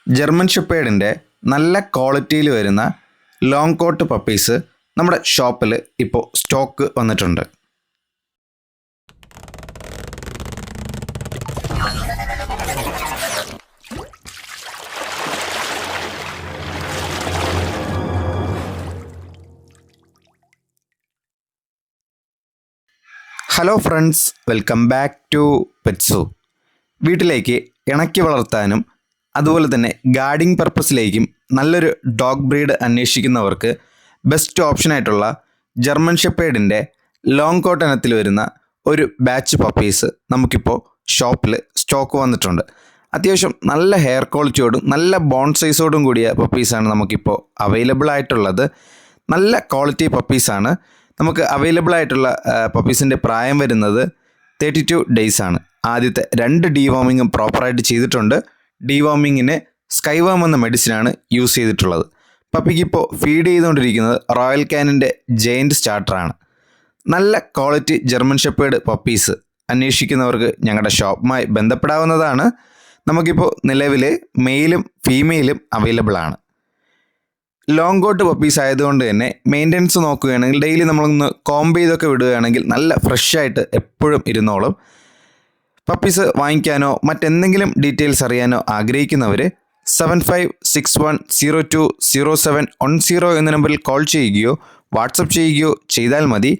German ഷെപ്പേർഡിൻ്റെ നല്ല ക്വാളിറ്റിയിൽ വരുന്ന ലോങ് കോട്ട് പപ്പീസ് നമ്മുടെ ഷോപ്പിൽ ഇപ്പോൾ സ്റ്റോക്ക് വന്നിട്ടുണ്ട്. Hello friends, welcome back to pets. വീട്ടിലേക്ക് ഇണക്കി വളർത്താനും അതുപോലെ തന്നെ ഗാർഡിങ് പർപ്പസിലേക്കും നല്ലൊരു ഡോഗ് ബ്രീഡ് അന്വേഷിക്കുന്നവർക്ക് ബെസ്റ്റ് ഓപ്ഷനായിട്ടുള്ള ജർമ്മൻ ഷെപ്പേർഡിൻ്റെ ലോങ് കോട്ട് ഇനത്തിൽ വരുന്ന ഒരു ബാച്ച് പപ്പീസ് നമുക്കിപ്പോൾ ഷോപ്പിൽ സ്റ്റോക്ക് വന്നിട്ടുണ്ട്. അത്യാവശ്യം നല്ല ഹെയർ ക്വാളിറ്റിയോടും നല്ല ബോൺ സൈസോടും കൂടിയ പപ്പീസാണ് നമുക്കിപ്പോൾ അവൈലബിൾ ആയിട്ടുള്ളത്. നല്ല ക്വാളിറ്റി പപ്പീസാണ്. നമുക്ക് അവൈലബിൾ ആയിട്ടുള്ള പപ്പീസിൻ്റെ പ്രായം വരുന്നത് 32 ഡേയ്സ് ആണ്. ആദ്യത്തെ 2 ഡീവോമിങ്ങും പ്രോപ്പറായിട്ട് ചെയ്തിട്ടുണ്ട്. ഡീവോമിങ്ങിന് സ്കൈവാം എന്ന മെഡിസിനാണ് യൂസ് ചെയ്തിട്ടുള്ളത്. പപ്പിക്കിപ്പോൾ ഫീഡ് ചെയ്തുകൊണ്ടിരിക്കുന്നത് റോയൽ കാനിൻ്റെ ജെയിൻറ്റ് സ്റ്റാർട്ടറാണ്. നല്ല ക്വാളിറ്റി ജർമ്മൻ ഷെപ്പേർഡ് പപ്പീസ് അന്വേഷിക്കുന്നവർക്ക് ഞങ്ങളുടെ ഷോപ്പുമായി ബന്ധപ്പെടാവുന്നതാണ്. നമുക്കിപ്പോൾ നിലവിൽ മെയിലും ഫീമെയിലും അവൈലബിൾ ആണ്. ലോങ് കോട്ട് പപ്പീസ് ആയതുകൊണ്ട് തന്നെ മെയിൻ്റനൻസ് നോക്കുകയാണെങ്കിൽ ഡെയിലി നമ്മളൊന്ന് കോംബ് ചെയ്തൊക്കെ വിടുകയാണെങ്കിൽ നല്ല ഫ്രഷായിട്ട് എപ്പോഴും ഇരുന്നോളും. പപ്പീസ് വാങ്ങിക്കാനോ മറ്റെന്തെങ്കിലും ഡീറ്റെയിൽസ് അറിയാനോ ആഗ്രഹിക്കുന്നവർ 7561020710 എന്ന നമ്പറിൽ കോൾ ചെയ്യുകയോ വാട്സപ്പ് ചെയ്യുകയോ ചെയ്താൽ മതി.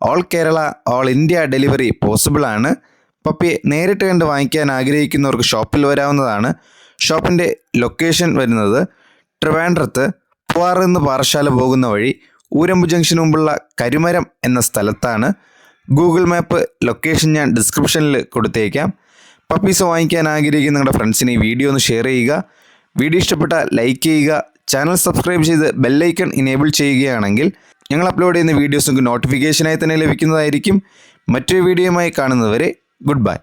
All Kerala all India delivery possible ആണ്. പപ്പിയെ നേരിട്ട് കണ്ട് വാങ്ങിക്കാൻ ആഗ്രഹിക്കുന്നവർക്ക് ഷോപ്പിൽ വരാവുന്നതാണ്. ഷോപ്പിൻ്റെ ലൊക്കേഷൻ വരുന്നത് ട്രിവാൻഡ്രത്ത് പൂവാറിന്ന് പാറശാല പോകുന്ന വഴി ഊരമ്പ് ജംഗ്ഷന് മുമ്പുള്ള കരുമരം എന്ന സ്ഥലത്താണ്. ഗൂഗിൾ മാപ്പ് ലൊക്കേഷൻ ഞാൻ ഡിസ്ക്രിപ്ഷനിൽ കൊടുത്തേക്കാം. പപ്പീസ് വാങ്ങിക്കാൻ ആഗ്രഹിക്കുന്ന നിങ്ങളുടെ ഫ്രണ്ട്സിന് ഈ വീഡിയോ ഒന്ന് ഷെയർ ചെയ്യുക. വീഡിയോ ഇഷ്ടപ്പെട്ടാൽ ലൈക്ക് ചെയ്യുക. ചാനൽ സബ്സ്ക്രൈബ് ചെയ്ത് ബെല്ലൈക്കൺ ഇനേബിൾ ചെയ്യുകയാണെങ്കിൽ ഞങ്ങൾ അപ്ലോഡ് ചെയ്യുന്ന വീഡിയോസ് നിങ്ങൾക്ക് നോട്ടിഫിക്കേഷനായി തന്നെ ലഭിക്കുന്നതായിരിക്കും. മറ്റൊരു വീഡിയോയുമായി കാണുന്നവരെ ഗുഡ് ബൈ.